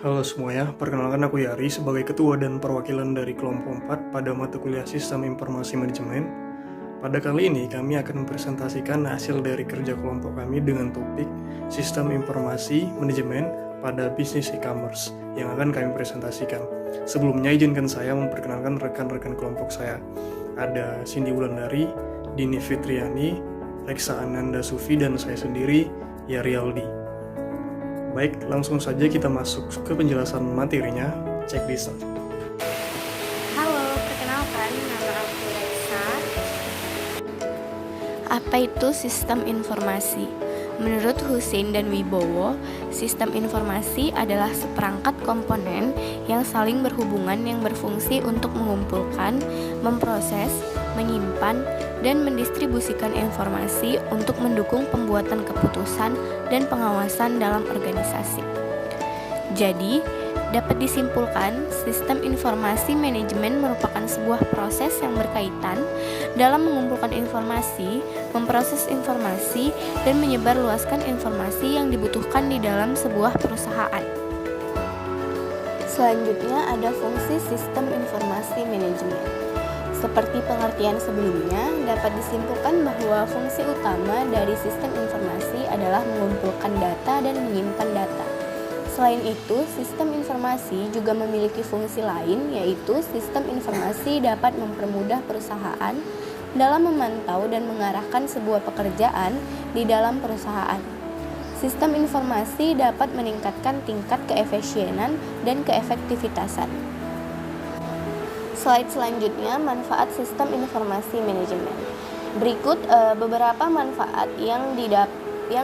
Halo semuanya, perkenalkan aku Yari sebagai Ketua dan Perwakilan dari Kelompok 4 pada mata kuliah Sistem Informasi Manajemen. Pada kali ini kami akan mempresentasikan hasil dari kerja kelompok kami dengan topik Sistem Informasi Manajemen pada Bisnis E-Commerce yang akan kami presentasikan. Sebelumnya izinkan saya memperkenalkan rekan-rekan kelompok saya. Ada Cindy Wulandari, Dini Fitriani, Reksa Ananda Sufi, dan saya sendiri, Yari Aldi. Baik, langsung saja kita masuk ke penjelasan materinya. Check this out. Halo, perkenalkan nama aku Reksa. Apa itu sistem informasi? Menurut Hussein dan Wibowo, sistem informasi adalah seperangkat komponen yang saling berhubungan yang berfungsi untuk mengumpulkan, memproses, menyimpan, dan mendistribusikan informasi untuk mendukung pembuatan keputusan dan pengawasan dalam organisasi. Jadi, dapat disimpulkan, sistem informasi manajemen merupakan sebuah proses yang berkaitan dalam mengumpulkan informasi, memproses informasi, dan menyebarluaskan informasi yang dibutuhkan di dalam sebuah perusahaan. Selanjutnya ada fungsi sistem informasi manajemen. Seperti pengertian sebelumnya, dapat disimpulkan bahwa fungsi utama dari sistem informasi adalah mengumpulkan data dan menyimpan data. Selain itu, sistem informasi juga memiliki fungsi lain, yaitu sistem informasi dapat mempermudah perusahaan dalam memantau dan mengarahkan sebuah pekerjaan di dalam perusahaan. Sistem informasi dapat meningkatkan tingkat keefisienan dan keefektivitasan. Slide selanjutnya, manfaat sistem informasi manajemen. Berikut beberapa manfaat yang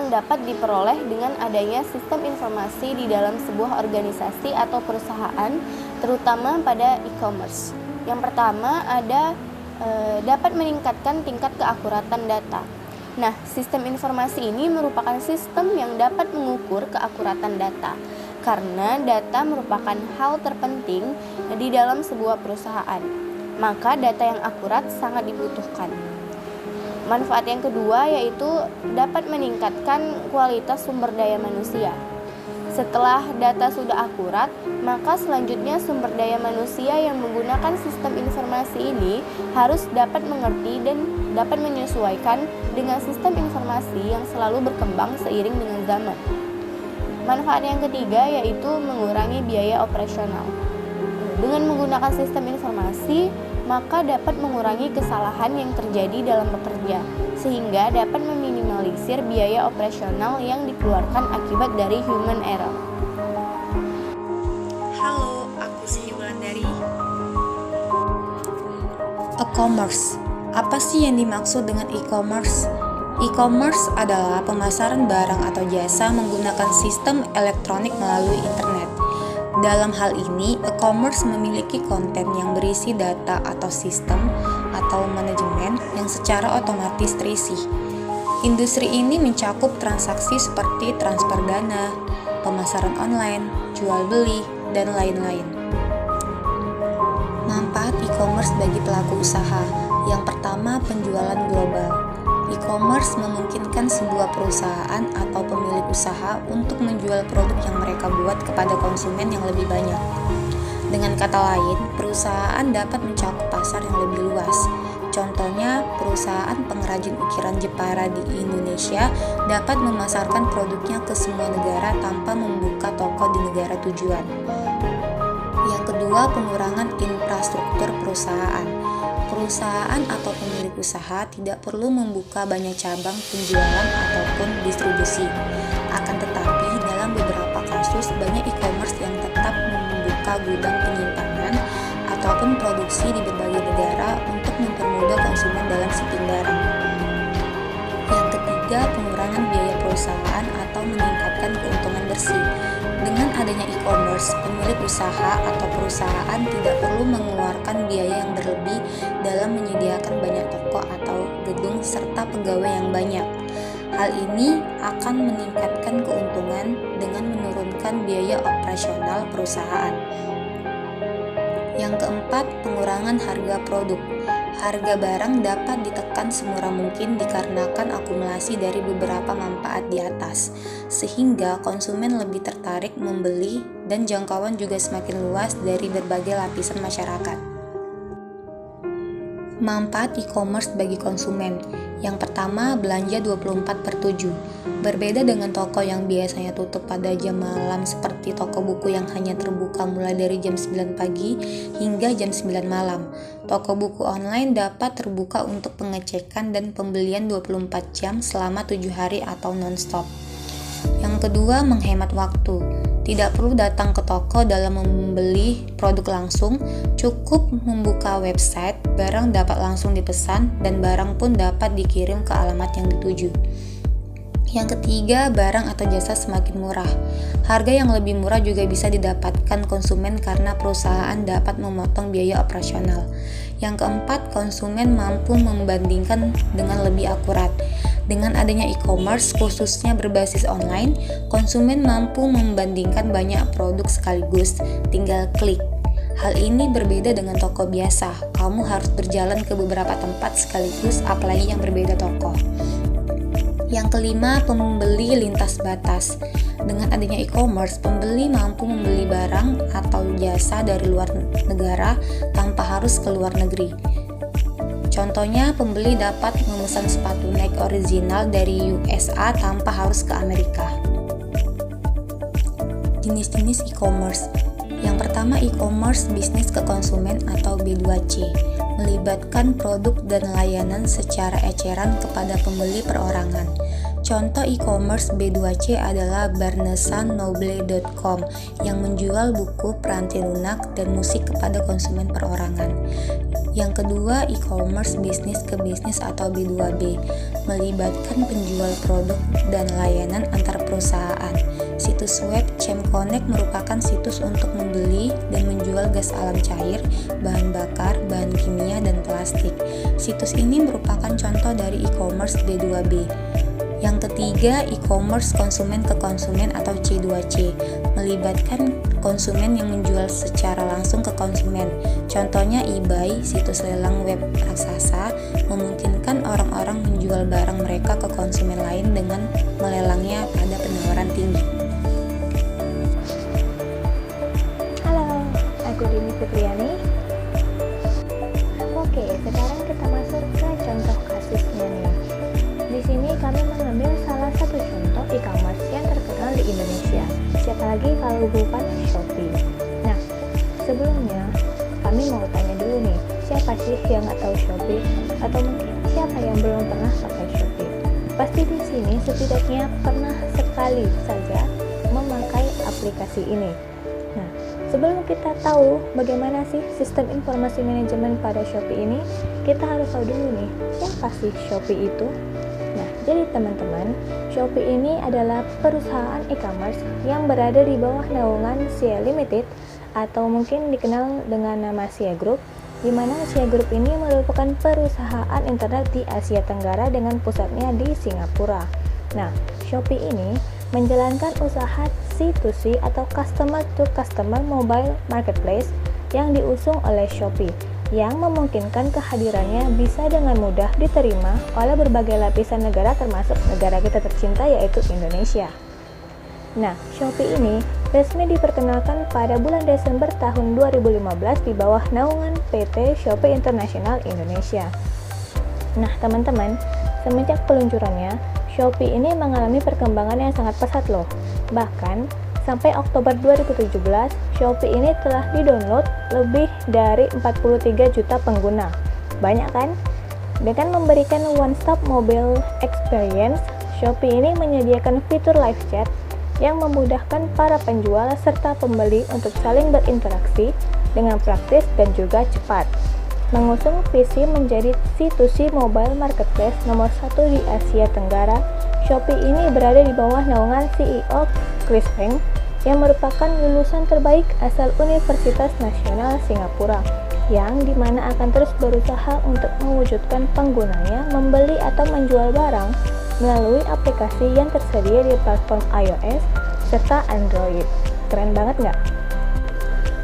dapat diperoleh dengan adanya sistem informasi di dalam sebuah organisasi atau perusahaan, terutama pada e-commerce. Yang pertama dapat meningkatkan tingkat keakuratan data. Nah, sistem informasi ini merupakan sistem yang dapat mengukur keakuratan data, karena data merupakan hal terpenting di dalam sebuah perusahaan. Maka data yang akurat sangat dibutuhkan. Manfaat yang kedua yaitu dapat meningkatkan kualitas sumber daya manusia. Setelah data sudah akurat, maka selanjutnya sumber daya manusia yang menggunakan sistem informasi ini harus dapat mengerti dan dapat menyesuaikan dengan sistem informasi yang selalu berkembang seiring dengan zaman. Manfaat yang ketiga yaitu mengurangi biaya operasional. Dengan menggunakan sistem informasi, maka dapat mengurangi kesalahan yang terjadi dalam bekerja, sehingga dapat meminimalisir biaya operasional yang dikeluarkan akibat dari human error. Halo, aku Cindy Wulandari. E-commerce. Apa sih yang dimaksud dengan e-commerce? E-commerce adalah pemasaran barang atau jasa menggunakan sistem elektronik melalui internet. Dalam hal ini, e-commerce memiliki konten yang berisi data atau sistem atau manajemen yang secara otomatis terisi. Industri ini mencakup transaksi seperti transfer dana, pemasaran online, jual beli, dan lain-lain. Manfaat e-commerce bagi pelaku usaha. Yang pertama, penjualan global. E-commerce memungkinkan sebuah perusahaan atau pemilik usaha untuk menjual produk yang mereka buat kepada konsumen yang lebih banyak. Dengan kata lain, perusahaan dapat mencakup pasar yang lebih luas. Contohnya, perusahaan pengrajin ukiran Jepara di Indonesia dapat memasarkan produknya ke semua negara tanpa membuka toko di negara tujuan. Yang kedua, pengurangan infrastruktur perusahaan. Perusahaan atau pemilik usaha tidak perlu membuka banyak cabang penjualan ataupun distribusi. Akan tetapi, dalam beberapa kasus banyak e-commerce yang tetap membuka gudang penyimpanan ataupun produksi di berbagai negara untuk mempermudah konsumen dalam shipping barang. Yang ketiga, pengurangan biaya perusahaan atau meningkatkan keuntungan bersih. Dengan adanya e-commerce, pemilik usaha atau perusahaan tidak perlu mengeluarkan biaya yang berlebih dalam menyediakan banyak toko atau gedung serta pegawai yang banyak. Hal ini akan meningkatkan keuntungan dengan menurunkan biaya operasional perusahaan. Yang keempat, pengurangan harga produk. Harga barang dapat ditekan semurah mungkin dikarenakan akumulasi dari beberapa manfaat di atas, sehingga konsumen lebih tertarik membeli dan jangkauan juga semakin luas dari berbagai lapisan masyarakat. Manfaat e-commerce bagi konsumen. Yang pertama, belanja 24/7. Berbeda dengan toko yang biasanya tutup pada jam malam seperti toko buku yang hanya terbuka mulai dari jam 9 pagi hingga jam 9 malam. Toko buku online dapat terbuka untuk pengecekan dan pembelian 24 jam selama 7 hari atau non-stop. Yang kedua, menghemat waktu. Tidak perlu datang ke toko dalam membeli produk langsung, cukup membuka website, barang dapat langsung dipesan, dan barang pun dapat dikirim ke alamat yang dituju. Yang ketiga, barang atau jasa semakin murah. Harga yang lebih murah juga bisa didapatkan konsumen karena perusahaan dapat memotong biaya operasional. Yang keempat, konsumen mampu membandingkan dengan lebih akurat. Dengan adanya e-commerce, khususnya berbasis online, konsumen mampu membandingkan banyak produk sekaligus, tinggal klik. Hal ini berbeda dengan toko biasa. Kamu harus berjalan ke beberapa tempat sekaligus, apalagi yang berbeda toko. Yang kelima, pembeli lintas batas. Dengan adanya e-commerce, pembeli mampu membeli barang atau jasa dari luar negara tanpa harus ke luar negeri. Contohnya, pembeli dapat memesan sepatu Nike original dari USA tanpa harus ke Amerika. Jenis-jenis e-commerce. Yang pertama, e-commerce bisnis ke konsumen atau B2C, melibatkan produk dan layanan secara eceran kepada pembeli perorangan. Contoh e-commerce B2C adalah barnesanoble.com yang menjual buku, peranti lunak, dan musik kepada konsumen perorangan. Yang kedua, e-commerce bisnis ke bisnis atau B2B, melibatkan penjual produk dan layanan antar perusahaan. Situs web ChemConnect merupakan situs untuk membeli dan menjual gas alam cair, bahan bakar, bahan kimia, dan plastik. Situs ini merupakan contoh dari e-commerce B2B. Yang ketiga, e-commerce konsumen ke konsumen atau C2C, melibatkan konsumen yang menjual secara langsung ke konsumen. Contohnya eBay, situs lelang web raksasa, memungkinkan orang-orang menjual barang mereka ke konsumen lain dengan melelangnya pada penawaran tinggi. Halo, aku Dini Fitriani. Oke, sekarang kita masuk ke contoh kasusnya nih. Di sini kami mengambil salah satu contoh e-commerce yang terkenal di Indonesia. Siapa lagi kalau bukan Shopee. Nah, sebelumnya kami mau tanya dulu nih, siapa sih yang nggak tahu Shopee? Atau mungkin siapa yang belum pernah pakai Shopee? Pasti di sini setidaknya pernah sekali saja memakai aplikasi ini. Nah, sebelum kita tahu bagaimana sih sistem informasi manajemen pada Shopee ini, kita harus tahu dulu nih, siapa sih Shopee itu? Nah, jadi teman-teman, Shopee ini adalah perusahaan e-commerce yang berada di bawah naungan Sia Limited atau mungkin dikenal dengan nama Sia Group, di mana Sia Group ini merupakan perusahaan internet di Asia Tenggara dengan pusatnya di Singapura. Nah, Shopee ini menjalankan usaha C2C atau customer to customer mobile marketplace yang diusung oleh Shopee, yang memungkinkan kehadirannya bisa dengan mudah diterima oleh berbagai lapisan negara termasuk negara kita tercinta yaitu Indonesia. Nah, Shopee ini resmi diperkenalkan pada bulan Desember tahun 2015 di bawah naungan PT Shopee International Indonesia. Nah, teman-teman, semenjak peluncurannya, Shopee ini mengalami perkembangan yang sangat pesat loh. Bahkan, sampai Oktober 2017, Shopee ini telah di-download lebih dari 43 juta pengguna. Banyak kan? Dengan memberikan one-stop mobile experience, Shopee ini menyediakan fitur live chat yang memudahkan para penjual serta pembeli untuk saling berinteraksi dengan praktis dan juga cepat. Mengusung visi menjadi C2C mobile marketplace nomor 1 di Asia Tenggara, Shopee ini berada di bawah naungan CEO Chris Feng yang merupakan lulusan terbaik asal Universitas Nasional Singapura, yang dimana akan terus berusaha untuk mewujudkan penggunanya membeli atau menjual barang melalui aplikasi yang tersedia di platform iOS serta Android. Keren banget nggak?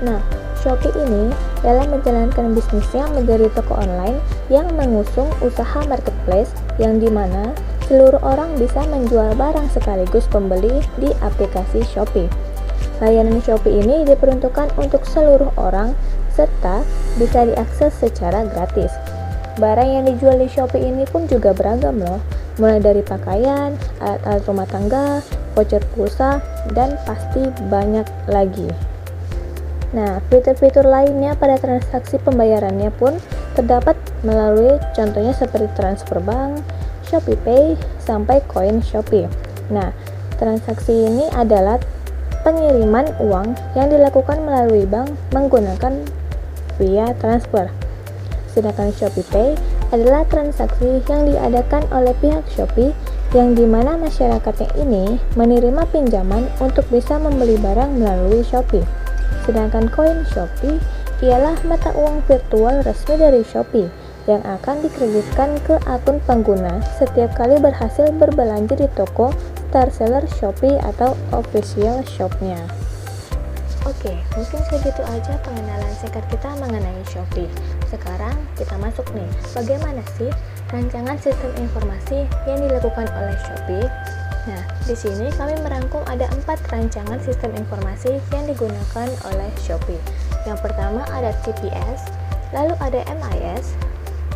Nah, Shopee ini dalam menjalankan bisnisnya menjadi toko online yang mengusung usaha marketplace yang dimana seluruh orang bisa menjual barang sekaligus pembeli di aplikasi Shopee. Layanan Shopee ini diperuntukkan untuk seluruh orang serta bisa diakses secara gratis. Barang yang dijual di Shopee ini pun juga beragam loh, mulai dari pakaian, alat-alat rumah tangga, voucher pulsa, dan pasti banyak lagi. Nah, fitur-fitur lainnya pada transaksi pembayarannya pun terdapat melalui contohnya seperti transfer bank, Shopee Pay, sampai koin Shopee. Nah, transaksi ini adalah pengiriman uang yang dilakukan melalui bank menggunakan via transfer. Sedangkan Shopee Pay adalah transaksi yang diadakan oleh pihak Shopee yang dimana masyarakatnya ini menerima pinjaman untuk bisa membeli barang melalui Shopee. Sedangkan koin Shopee ialah mata uang virtual resmi dari Shopee yang akan dikreditkan ke akun pengguna setiap kali berhasil berbelanja di toko Star Seller Shopee atau official shopnya. Oke, mungkin segitu aja pengenalan singkat kita mengenai Shopee. Sekarang kita masuk nih, bagaimana sih rancangan sistem informasi yang dilakukan oleh Shopee? Nah, di sini kami merangkum ada 4 rancangan sistem informasi yang digunakan oleh Shopee. Yang pertama ada TPS, lalu ada MIS,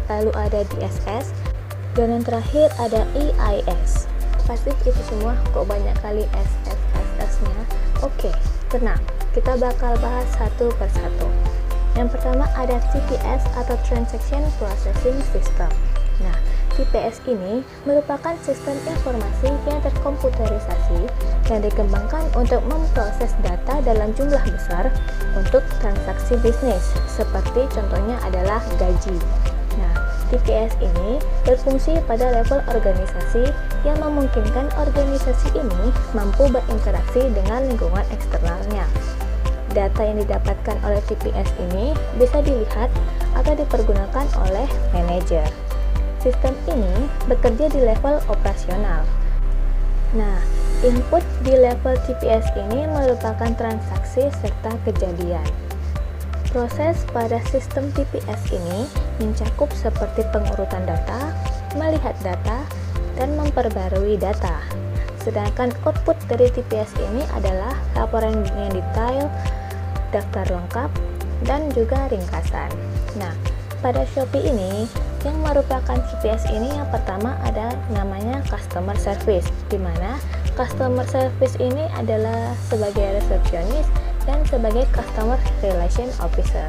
lalu ada DSS, dan yang terakhir ada EIS. Pasti itu semua kok banyak kali SSS-nya. Oke, tenang, kita bakal bahas satu persatu. Yang pertama ada TPS atau Transaction Processing System. Nah, TPS ini merupakan sistem informasi yang terkomputerisasi yang dikembangkan untuk memproses data dalam jumlah besar untuk transaksi bisnis, seperti contohnya adalah gaji. Nah, TPS ini berfungsi pada level organisasi yang memungkinkan organisasi ini mampu berinteraksi dengan lingkungan eksternalnya. Data yang didapatkan oleh TPS ini bisa dilihat atau dipergunakan oleh manajer. Sistem ini bekerja di level operasional. Nah, input di level TPS ini merupakan transaksi serta kejadian. Proses pada sistem TPS ini mencakup seperti pengurutan data, melihat data, dan memperbarui data. Sedangkan output dari TPS ini adalah laporan yang detail, daftar lengkap, dan juga ringkasan. Nah, pada Shopee ini yang merupakan TPS ini yang pertama ada namanya customer service, di mana customer service ini adalah sebagai resepsionis dan sebagai customer relation officer.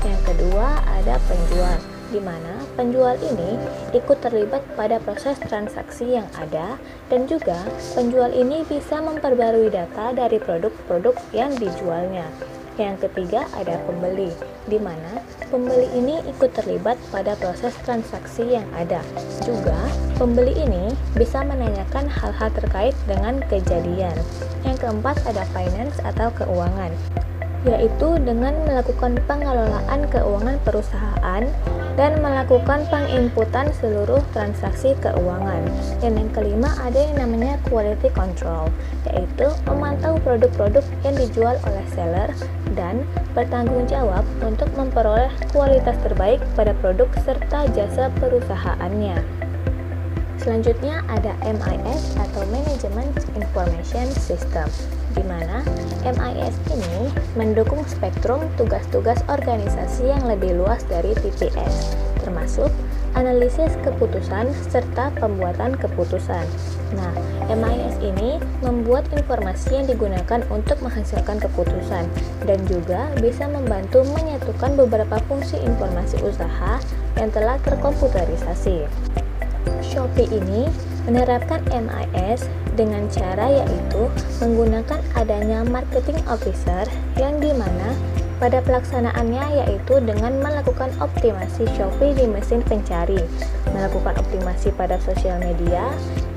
Yang kedua ada penjual, di mana penjual ini ikut terlibat pada proses transaksi yang ada dan juga penjual ini bisa memperbarui data dari produk-produk yang dijualnya. Yang ketiga ada pembeli, di mana pembeli ini ikut terlibat pada proses transaksi yang ada. Juga pembeli ini bisa menanyakan hal-hal terkait dengan kejadian. Yang keempat ada finance atau keuangan, yaitu dengan melakukan pengelolaan keuangan perusahaan dan melakukan penginputan seluruh transaksi keuangan. Dan yang kelima ada yang namanya quality control, yaitu memantau produk-produk yang dijual oleh seller dan bertanggung jawab untuk memperoleh kualitas terbaik pada produk serta jasa perusahaannya. Selanjutnya ada MIS atau Management Information System, di mana MIS ini mendukung spektrum tugas-tugas organisasi yang lebih luas dari TPS, termasuk analisis keputusan serta pembuatan keputusan. Nah, MIS ini membuat informasi yang digunakan untuk menghasilkan keputusan dan juga bisa membantu menyatukan beberapa fungsi informasi usaha yang telah terkomputerisasi. Shopee ini menerapkan MIS dengan cara yaitu menggunakan adanya marketing officer yang dimana pada pelaksanaannya yaitu dengan melakukan optimasi Shopee di mesin pencari, melakukan optimasi pada sosial media,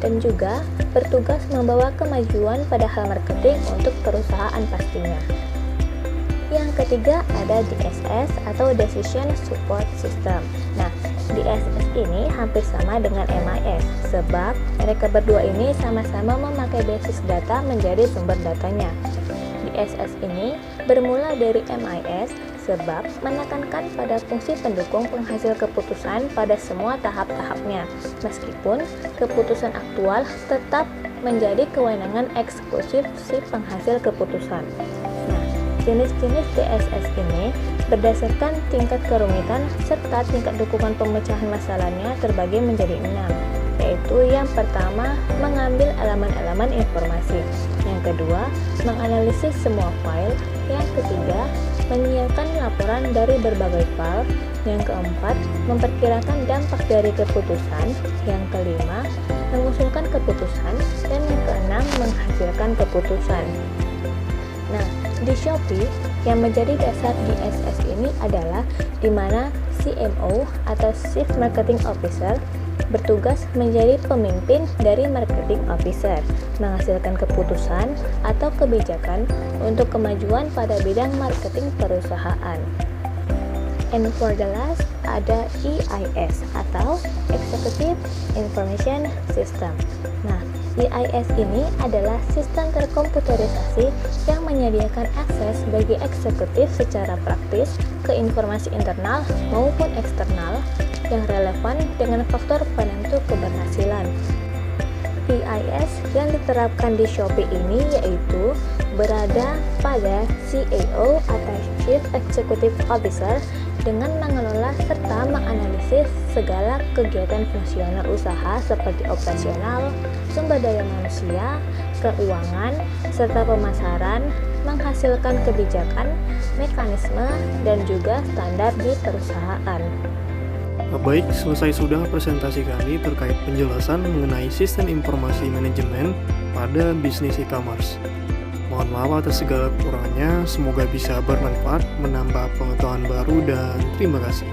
dan juga bertugas membawa kemajuan pada hal marketing untuk perusahaan pastinya. Yang ketiga ada DSS atau Decision Support System. Nah, DSS ini hampir sama dengan MIS sebab mereka berdua ini sama-sama memakai basis data menjadi sumber datanya. DSS ini bermula dari MIS sebab menekankan pada fungsi pendukung penghasil keputusan pada semua tahap-tahapnya, meskipun keputusan aktual tetap menjadi kewenangan eksklusif si penghasil keputusan. Nah, jenis-jenis DSS ini berdasarkan tingkat kerumitan serta tingkat dukungan pemecahan masalahnya terbagi menjadi 6, yaitu yang pertama, mengambil elemen-elemen informasi, yang kedua, menganalisis semua file, yang ketiga, menyiapkan laporan dari berbagai file, yang keempat, memperkirakan dampak dari keputusan, yang kelima, mengusulkan keputusan, dan yang keenam, menghasilkan keputusan. Nah, di Shopee, yang menjadi dasar DSS ini adalah di mana CMO atau Chief Marketing Officer bertugas menjadi pemimpin dari Marketing Officer, menghasilkan keputusan atau kebijakan untuk kemajuan pada bidang marketing perusahaan. And for the last, ada EIS atau Executive Information System. Nah, EIS ini adalah sistem terkomputerisasi yang menyediakan akses bagi eksekutif secara praktis ke informasi internal maupun eksternal yang relevan dengan faktor penentu keberhasilan. EIS yang diterapkan di Shopee ini yaitu berada pada CEO atau Chief Executive Officer dengan mengelola serta menganalisis segala kegiatan fungsional usaha seperti operasional, sumber daya manusia, keuangan, serta pemasaran, menghasilkan kebijakan, mekanisme, dan juga standar di perusahaan. Baik, selesai sudah presentasi kami terkait penjelasan mengenai sistem informasi manajemen pada bisnis e-commerce. Mohon maaf atas segala kekurangannya, semoga bisa bermanfaat, menambah pengetahuan baru, dan terima kasih.